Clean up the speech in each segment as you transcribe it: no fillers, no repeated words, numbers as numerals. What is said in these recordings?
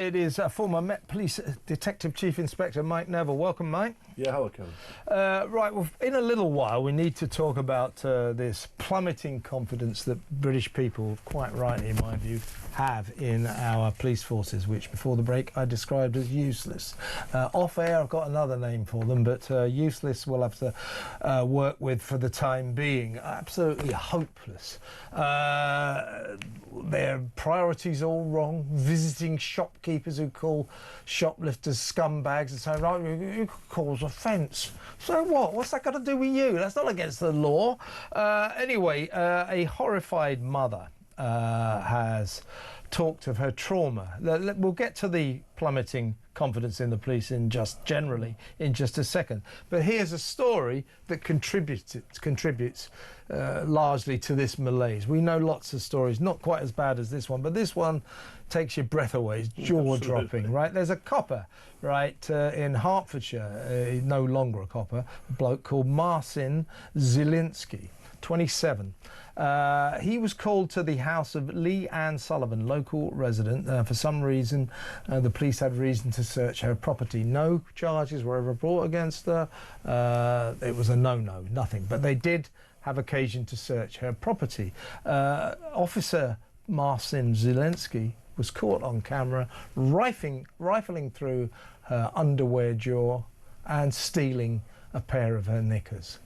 It is former Met Police Detective Chief Inspector Mike Neville. Welcome, Mike. Yeah, hello, Kevin. Right, well, in a little while we need to talk about this plummeting confidence that British people, quite rightly in my view, have in our police forces, which before the break I described as useless. Off air I've got another name for them, but useless we'll have to work with for the time being. Absolutely hopeless. Their priorities all wrong, visiting shopkeepers who call shoplifters scumbags and saying, right, you could cause offence. So what? What's that got to do with you? That's not against the law. Anyway, a horrified mother has talked of her trauma. We'll get to the plummeting confidence in the police generally in just a second. But here's a story that contributes largely to this malaise. We know lots of stories, not quite as bad as this one, but this one takes your breath away. It's jaw-dropping, right? There's a copper, right, in Hertfordshire, no longer a copper, a bloke called Marcin Zielinski, 27. He was called to the house of Leanne Sullivan, local resident. For some reason, the police had reason to search her property. No charges were ever brought against her. It was a no-no, nothing. But they did have occasion to search her property. Officer Marcin Zielinski was caught on camera rifling through her underwear drawer and stealing a pair of her knickers.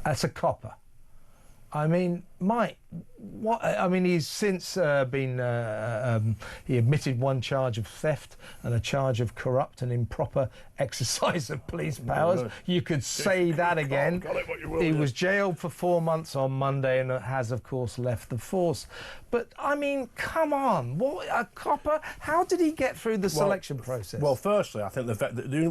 That's a copper. I mean, Mike, what? I mean, he's since been. He admitted one charge of theft and a charge of corrupt and improper exercise of police powers. No. You could say that again. He was jailed for 4 months on Monday and has, of course, left the force. But I mean, come on, what a copper! How did he get through the selection process? Well, firstly, I think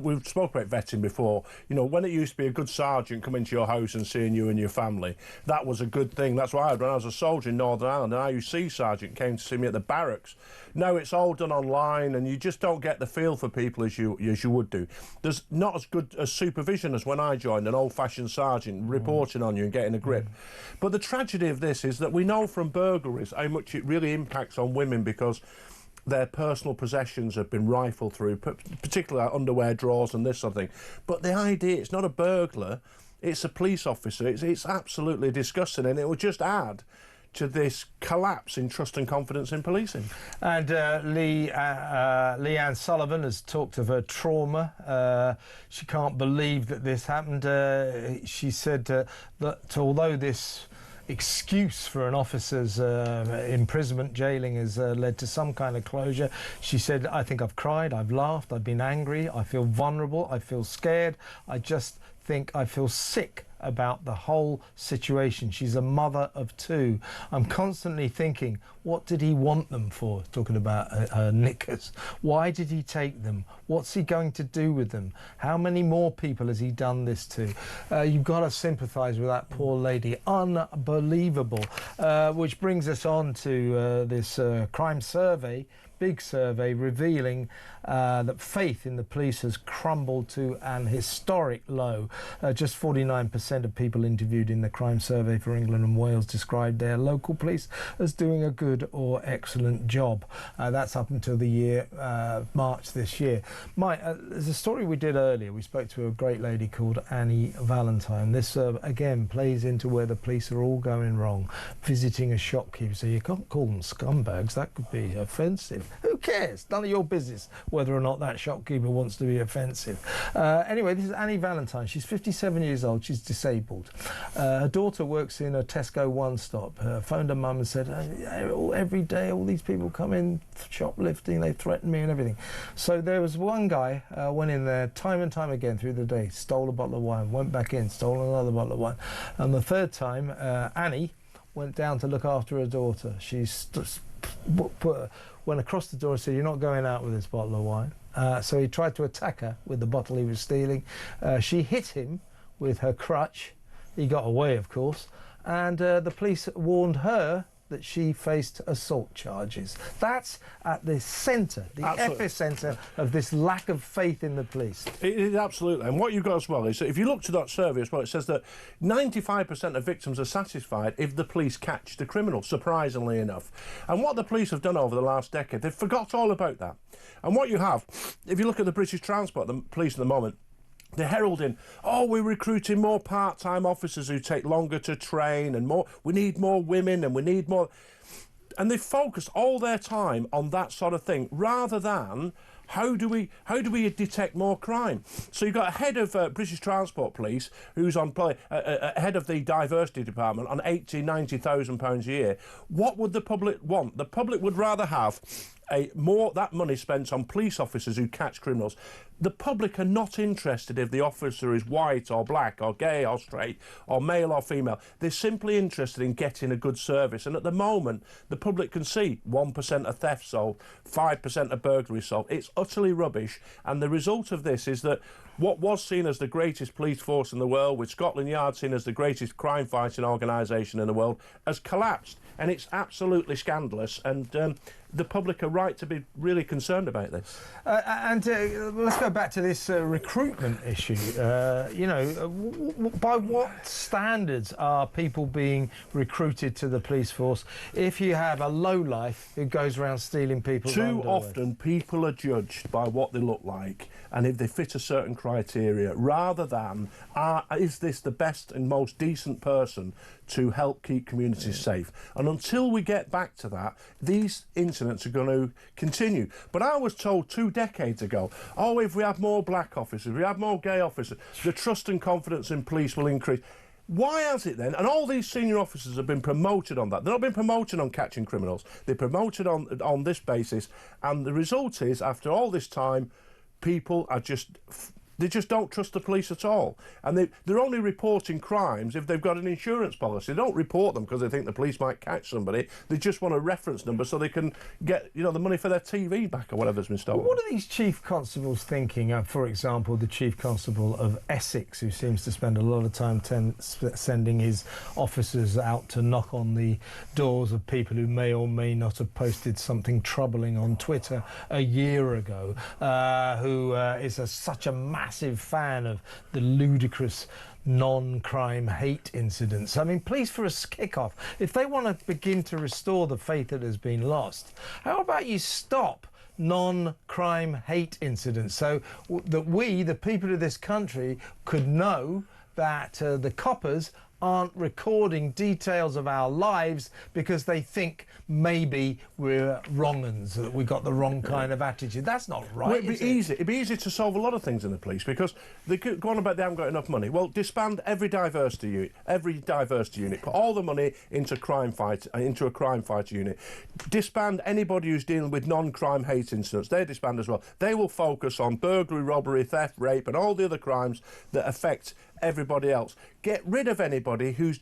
we've spoken about vetting before. You know, when it used to be a good sergeant coming to your house and seeing you and your family, that was a good thing. That's what I had when I was a soldier in Northern Ireland. An IUC sergeant came to see me at the barracks. Now it's all done online, and you just don't get the feel for people as you would do. There's not as good a supervision as when I joined, an old-fashioned sergeant reporting on you and getting a grip. But the tragedy of this is that we know from burglaries how much it really impacts on women because their personal possessions have been rifled through, particularly underwear drawers and this sort of thing. But the idea, it's not a burglar, it's a police officer. It's absolutely disgusting, and it will just add to this collapse in trust and confidence in policing. And Leanne Sullivan has talked of her trauma. She can't believe that this happened. She said that although this excuse for an officer's imprisonment, jailing, has led to some kind of closure, she said, I think I've cried, I've laughed, I've been angry, I feel vulnerable, I feel scared, I just think I feel sick about the whole situation. She's a mother of two. I'm constantly thinking, what did he want them for? Talking about her knickers. Why did he take them? What's he going to do with them? How many more people has he done this to? You've got to sympathise with that poor lady. Unbelievable. Which brings us on to this crime survey, big survey revealing that faith in the police has crumbled to an historic low. Just 49% of people interviewed in the crime survey for England and Wales described their local police as doing a good or excellent job. That's up until the year March this year. Mike, there's a story we did earlier. We spoke to a great lady called Annie Valentine. This again plays into where the police are all going wrong. Visiting a shopkeeper, so you can't call them scumbags, that could be offensive. Who cares? None of your business whether or not that shopkeeper wants to be offensive. Anyway, this is Annie Valentine. She's 57 years old. She's disabled. Her daughter works in a Tesco one-stop. Phoned her mum and said, every day all these people come in shoplifting, they threaten me and everything. So there was one guy went in there time and time again through the day, stole a bottle of wine, went back in, stole another bottle of wine. And the third time, Annie went down to look after her daughter. She went across the door and said, you're not going out with this bottle of wine. So he tried to attack her with the bottle he was stealing. She hit him with her crutch. He got away, of course. And the police warned her that she faced assault charges. That's at the centre, the epicentre of this lack of faith in the police. It is absolutely. And what you've got as well is that if you look to that survey as well, it says that 95% of victims are satisfied if the police catch the criminal, surprisingly enough. And what the police have done over the last decade, they've forgot all about that. And what you have, if you look at the British Transport, the police at the moment, they're heralding, oh, we're recruiting more part-time officers who take longer to train, and more. We need more women, and we need more. And they focused all their time on that sort of thing, rather than how do we detect more crime? So you've got a head of British Transport Police who's on head of the diversity department on £90,000 a year. What would the public want? The public would rather have that money spent on police officers who catch criminals. The public are not interested if the officer is white or black or gay or straight or male or female. They're simply interested in getting a good service. And at the moment, the public can see 1% of theft solved, 5% of burglary solved. It's utterly rubbish. And the result of this is that what was seen as the greatest police force in the world, with Scotland Yard seen as the greatest crime-fighting organisation in the world, has collapsed. And it's absolutely scandalous. And the public are right to be really concerned about this. Let's go back to this recruitment issue. You know, by what standards are people being recruited to the police force if you have a lowlife who goes around stealing people's underwear? Too often people are judged by what they look like and if they fit a certain criteria, rather than is this the best and most decent person to help keep communities safe. And until we get back to that, these incidents are going to continue. But I was told 2 decades ago, oh, if we have more black officers, we have more gay officers, the trust and confidence in police will increase. Why has it then? And all these senior officers have been promoted on that. They've not been promoted on catching criminals. They're promoted on this basis. And the result is, after all this time, people are they just don't trust the police at all. And they're only reporting crimes if they've got an insurance policy. They don't report them because they think the police might catch somebody. They just want a reference number so they can get, you know, the money for their TV back or whatever's been stolen. What are these chief constables thinking? For example, the chief constable of Essex, who seems to spend a lot of time sending his officers out to knock on the doors of people who may or may not have posted something troubling on Twitter a year ago, who is such a massive fan of the ludicrous non-crime hate incidents. I mean, police for a kick-off, if they want to begin to restore the faith that has been lost, how about you stop non-crime hate incidents so that we, the people of this country, could know that the coppers aren't recording details of our lives because they think maybe we're wrong-uns, that we got the wrong kind of attitude. That's not right. Well, it'd be easy to solve a lot of things in the police because they could go on about they haven't got enough money. Well, disband every diversity unit, put all the money into a crime fighter unit. Disband anybody who's dealing with non-crime hate incidents. They disband as well. They will focus on burglary, robbery, theft, rape and all the other crimes that affect everybody else. Get rid of anybody whose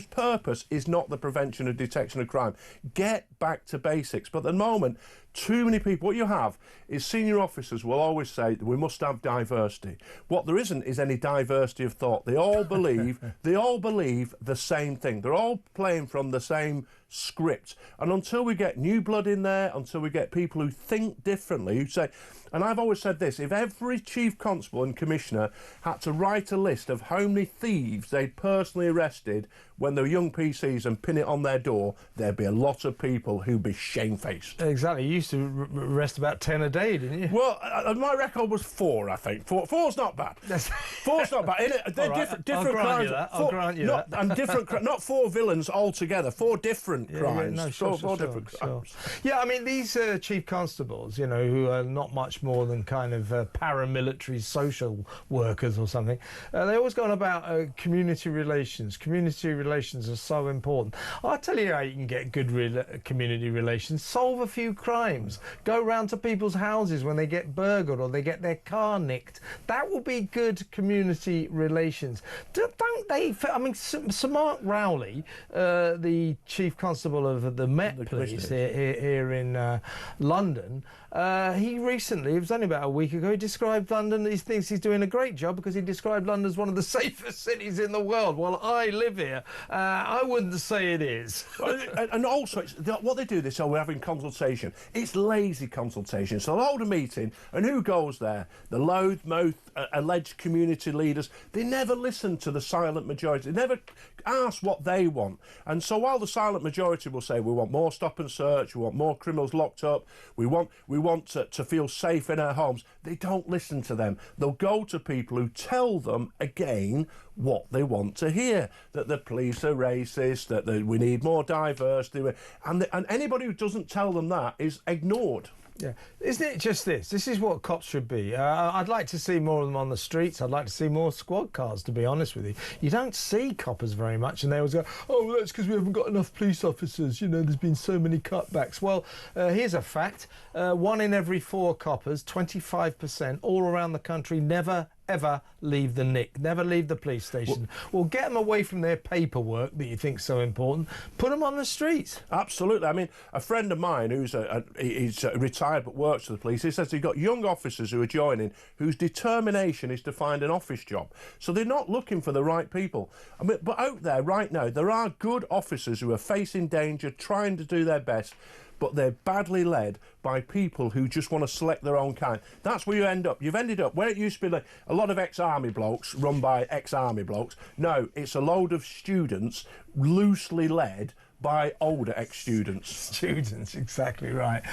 purpose is not the prevention or detection of crime. Get back to basics. But at the moment, too many people, what you have is senior officers will always say that we must have diversity. What there isn't is any diversity of thought. They all believe the same thing. They're all playing from the same script. And until we get new blood in there, until we get people who think differently, who say, and I've always said this, if every chief constable and commissioner had to write a list of how many thieves they'd personally arrested when they were young PCs and pin it on their door, there'd be a lot of people who'd be shamefaced. Exactly. You used to arrest about 10 a day, didn't you? Well, my record was 4, I think. Four's not bad. Four's not bad. They're right, different crimes. I'll grant you that. And different, not 4 villains altogether, 4 different crimes. Yeah, no, sure. Crimes. Yeah, I mean, these chief constables, you know, who are not much more than kind of paramilitary social workers or something, they always go on about community relations. Community relations are so important. I'll tell you how you can get good community relations. Solve a few crimes. Go round to people's houses when they get burgled or they get their car nicked. That will be good community relations. Don't they? I mean, Sir Mark Rowley, the chief constable of the Met Police here in London, He recently, it was only about a week ago, he described London, he thinks he's doing a great job because he described London as one of the safest cities in the world. Well, I live here. I wouldn't say it is. And also, what they do, we're having consultation. It's lazy consultation. So they'll hold a meeting, and who goes there? The loudmouth, alleged community leaders. They never listen to the silent majority. They never ask what they want. And so while the silent majority will say, we want more stop and search, we want more criminals locked up, we want to feel safe in our homes, they don't listen to them. They'll go to people who tell them again what they want to hear, that the police are racist, that we need more diversity, and anybody who doesn't tell them that is ignored. Yeah, isn't it just this? This is what cops should be. I'd like to see more of them on the streets. I'd like to see more squad cars, to be honest with you. You don't see coppers very much, and they always go, oh, well, that's because we haven't got enough police officers. You know, there's been so many cutbacks. Well, here's a fact. 1 in every 4 coppers, 25%, all around the country, never ever leave the nick, never leave the police station. Well, get them away from their paperwork that you think's so important. Put them on the streets. Absolutely. I mean, a friend of mine who's he's retired but works for the police, he says he's got young officers who are joining whose determination is to find an office job. So they're not looking for the right people. I mean, but out there right now, there are good officers who are facing danger, trying to do their best, but they're badly led by people who just want to select their own kind. That's where you end up. You've ended up where it used to be like a lot of ex-army blokes run by ex-army blokes. No, it's a load of students loosely led by older ex-students. Students, exactly right.